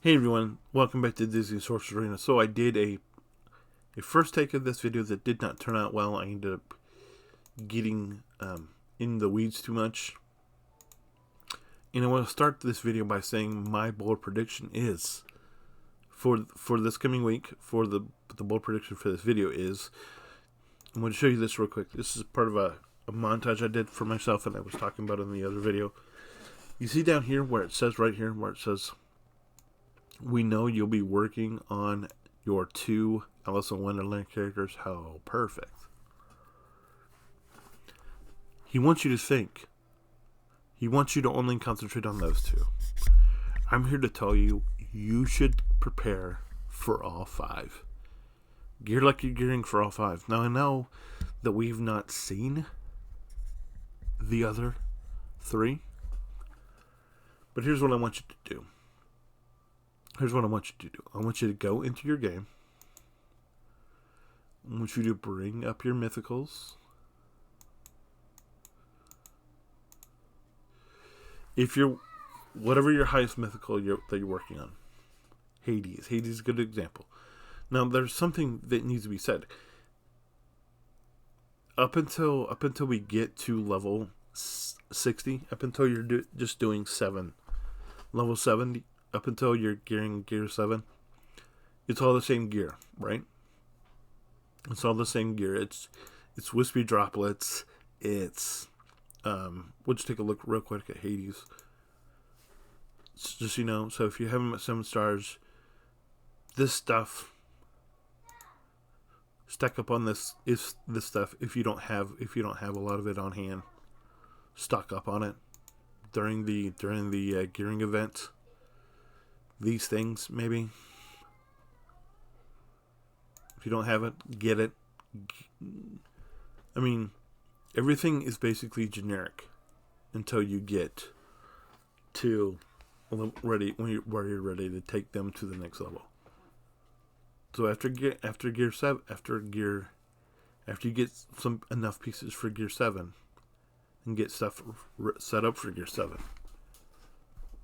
Hey everyone, welcome back to Disney Sorcerer Arena. So I did a first take of this video that did not turn out well. I ended up getting in the weeds too much. And I want to start this video by saying my bold prediction is for this coming week, for the bold prediction for this video is, I'm going to show you this real quick. This is part of a montage I did for myself and I was talking about in the other video. You see down here where it says, right here, where it says, we know you'll be working on your 2 Alice in Wonderland characters. How perfect. He wants you to think. He wants you to only concentrate on those 2. I'm here to tell you, you should prepare for all 5. Gear like you're gearing for all 5. Now I know that we've not seen the other 3. But here's what I want you to do. Here's what I want you to do. I want you to go into your game. I want you to bring up your mythicals. If you're, whatever your highest mythical that you're working on. Hades. Hades is a good example. Now, there's something that needs to be said. Up until we get to level 60, up until you're just doing 7. Level 70. Up until you're gearing gear 7, it's all the same gear, right? It's all the same gear. It's wispy droplets. It's we'll just take a look real quick at Hades. It's just, so if you have them at 7 stars, this stuff stack up on this stuff. If you don't have a lot of it on hand, stock up on it during the gearing event. These things, maybe. If you don't have it, get it. I mean, everything is basically generic until you get to where you're ready to take them to the next level. So after you get enough pieces for gear 7 and get stuff set up for gear 7,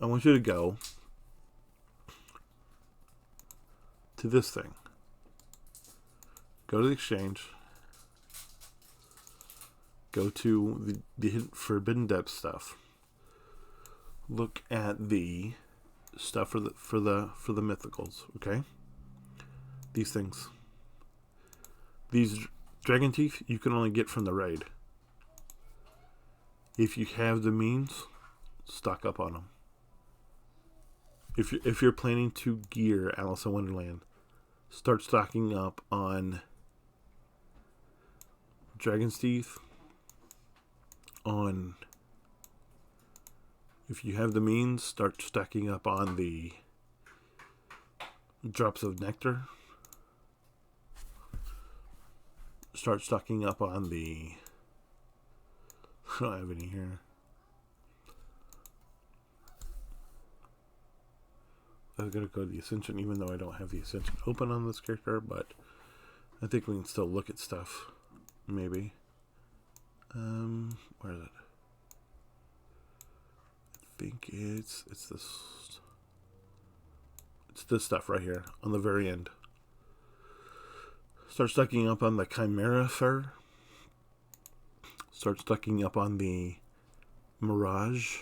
I want you to go to this thing. Go to the exchange. Go to the Forbidden Depths stuff. Look at the stuff for the mythicals. Okay, these things. These dragon teeth you can only get from the raid. If you have the means, stock up on them. If you're planning to gear Alice in Wonderland, start stocking up on Dragon's Teeth. If you have the means, start stacking up on the Drops of Nectar. Start stocking up on the... I don't have any here. I'm going to go to the Ascension, even though I don't have the Ascension open on this character, but I think we can still look at stuff, maybe. Where is it? I think it's this stuff right here, on the very end. Start stacking up on the Chimera Fur. Start stacking up on the Mirage.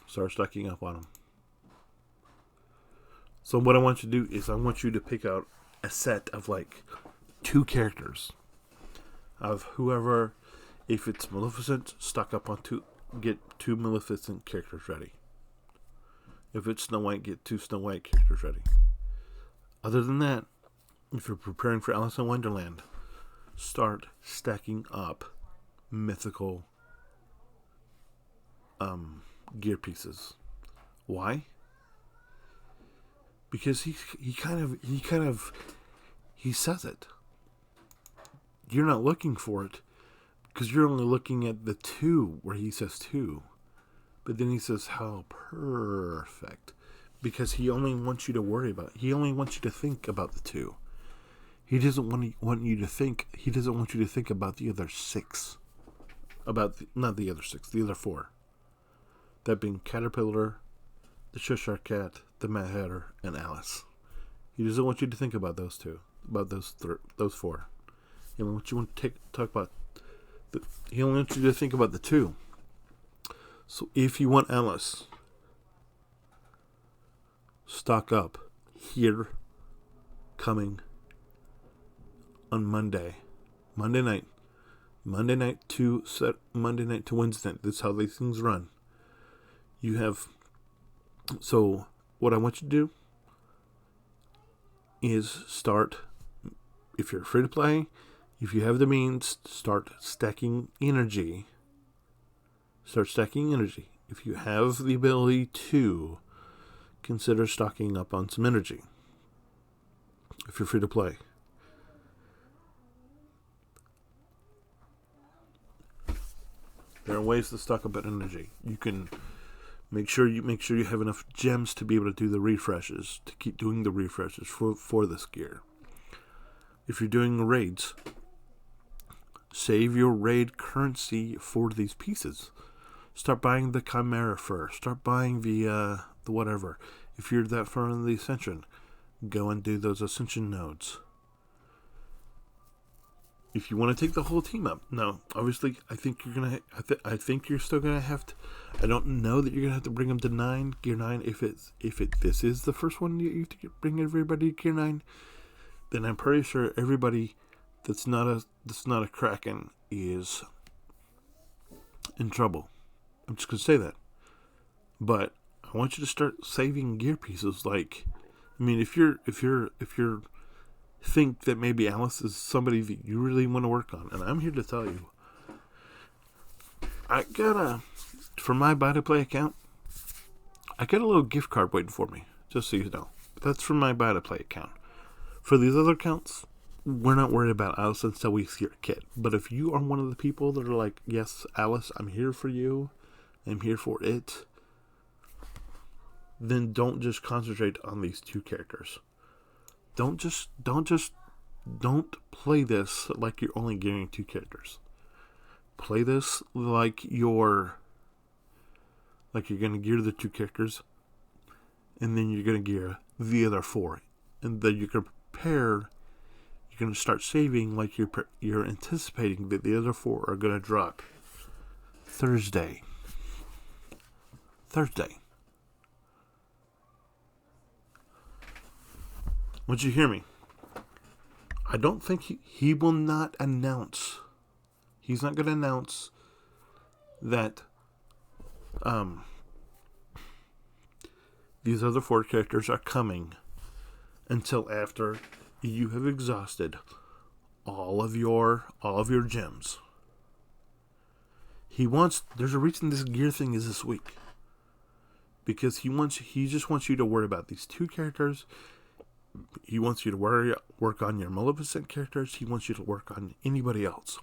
Start stacking up on them. So what I want you to do is I want you to pick out a set of like 2 characters of whoever. If it's Maleficent, stock up on 2. Get 2 Maleficent characters ready. If it's Snow White, get 2 Snow White characters ready. Other than that, if you're preparing for Alice in Wonderland, start stacking up mythical gear pieces. Why? Because he says it. You're not looking for it because you're only looking at the 2 where he says 2, but then he says how perfect, because he only wants you to worry about it. He only wants you to think about the 2. He doesn't want you to think. He doesn't want you to think about the other 6. Not the other 6, the other 4. That being Caterpillar, the Cheshire Cat, the Mad Hatter, and Alice. He doesn't want you to think about those two, about those four. He only wants you to talk about. He only wants you to think about the two. So if you want Alice, stock up here, coming on Monday night to Wednesday night. That's how these things run. You have. So what I want you to do is start. If you're free to play, if you have the means, start stacking energy. Start stacking energy. If you have the ability to, consider stocking up on some energy. If you're free to play. There are ways to stock up on energy. You can make sure you have enough gems to be able to do the refreshes, to keep doing the refreshes for this gear. If you're doing raids, save your raid currency for these pieces. Start buying the Chimera Fur. Start buying the whatever. If you're that far in the Ascension, go and do those Ascension nodes. If you want to take the whole team up, no, obviously, I think you're gonna. I think you're still gonna have to. I don't know that you're gonna have to bring them to gear 9. This is the first one you have to bring everybody to gear 9, then I'm pretty sure everybody that's not a Kraken is in trouble. I'm just gonna say that. But I want you to start saving gear pieces. Like, I mean, if you're think that maybe Alice is somebody that you really want to work on, and I'm here to tell you, I got for my buy to play account, I got a little gift card waiting for me, just so you know. But that's from my buy to play account. For these other accounts, we're not worried about Alice until we see your kit. But if you are one of the people that are like, yes, Alice, I'm here for you, I'm here for it, then don't just concentrate on these two characters. Don't play this like you're only gearing two characters. Play this like you're gonna gear the two characters, and then you're gonna gear the other four, and then you're gonna prepare. You're gonna start saving like you're anticipating that the other four are gonna drop Thursday. Would you hear me? I don't think he will not announce. He's not going to announce that these other four characters are coming until after you have exhausted all of your gems. There's a reason this gear thing is this week. Because he just wants you to worry about these two characters. He wants you to work on your Maleficent characters. He wants you to work on anybody else.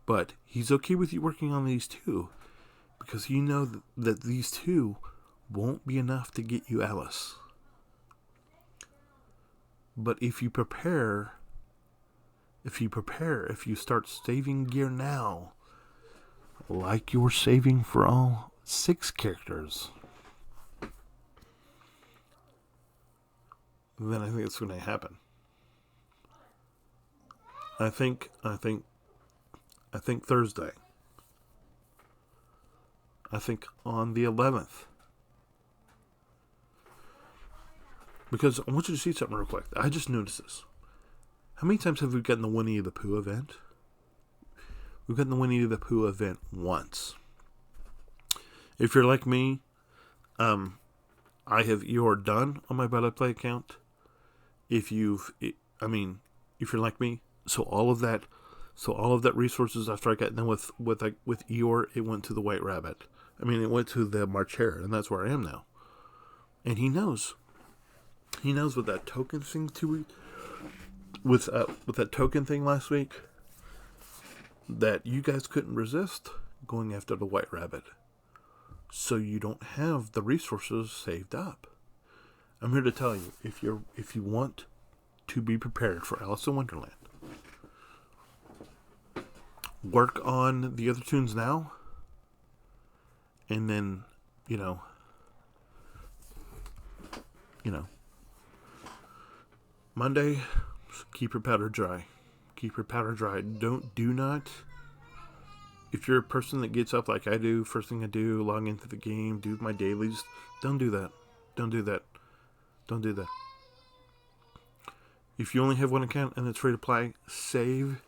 But he's okay with you working on these two, because you know that these two won't be enough to get you Alice. But if you start saving gear now, like you're saving for all 6 characters, then I think it's going to happen. I think Thursday. I think on the 11th. Because I want you to see something real quick. I just noticed this. How many times have we gotten the Winnie the Pooh event? We've gotten the Winnie the Pooh event once. If you're like me, I have EOR done on my Battle Play account. If you're like me, so all of that resources after I got done with EOR, it went to the White Rabbit. It went to the March Hare, and that's where I am now. And he knows with that token thing with that token thing last week, that you guys couldn't resist going after the White Rabbit. So you don't have the resources saved up. I'm here to tell you, if you want to be prepared for Alice in Wonderland, work on the other tunes now, and then, you know, Monday, keep your powder dry. Keep your powder dry. Do not, if you're a person that gets up like I do, first thing I do, log into the game, do my dailies, don't do that. Don't do that. Don't do that. If you only have one account and it's free to play, save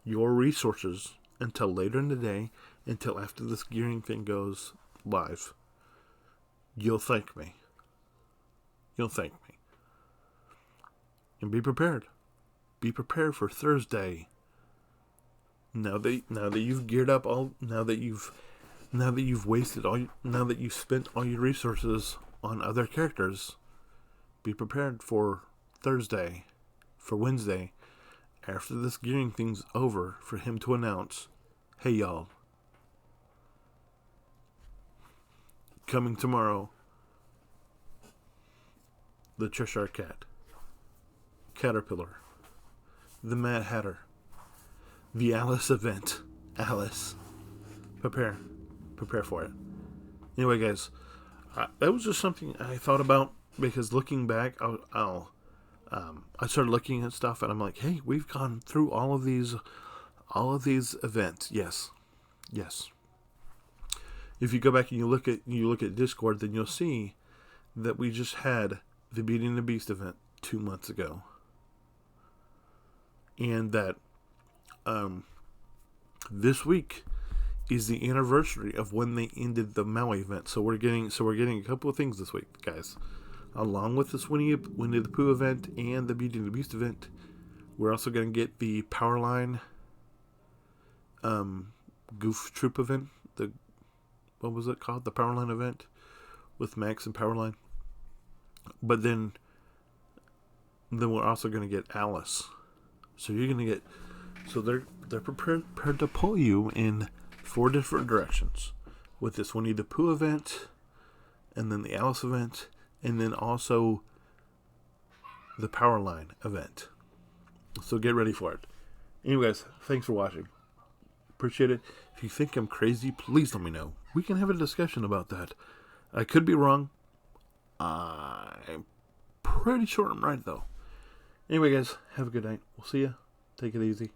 your resources until later in the day, until after this gearing thing goes live. You'll thank me. You'll thank me. And be prepared. Be prepared for Thursday. Now that you've geared up now that you've wasted now that you've spent all your resources on other characters, be prepared for Thursday, for Wednesday, after this gearing thing's over, for him to announce, hey y'all, coming tomorrow, the Cheshire Cat, Caterpillar, the Mad Hatter, the Alice event. Alice. Prepare for it. Anyway, guys, that was just something I thought about, because looking back, I started looking at stuff and I'm like, hey, we've gone through all of these events. Yes. If you go back and you look at Discord, then you'll see that we just had the Beauty and the Beast event 2 months ago, and that this week is the anniversary of when they ended the Maui event. So we're getting a couple of things this week, guys. Along with this Winnie the Pooh event and the Beauty and the Beast event, we're also going to get the Powerline Goof Troop event. What was it called? The Powerline event with Max and Powerline. But then we're also going to get Alice. So you're going to get... So they're prepared to pull you in 4 different directions. With this Winnie the Pooh event, and then the Alice event, and then also the Powerline event. So get ready for it. Anyways, thanks for watching. Appreciate it. If you think I'm crazy, please let me know. We can have a discussion about that. I could be wrong. I'm pretty sure I'm right, though. Anyway, guys, have a good night. We'll see ya. Take it easy.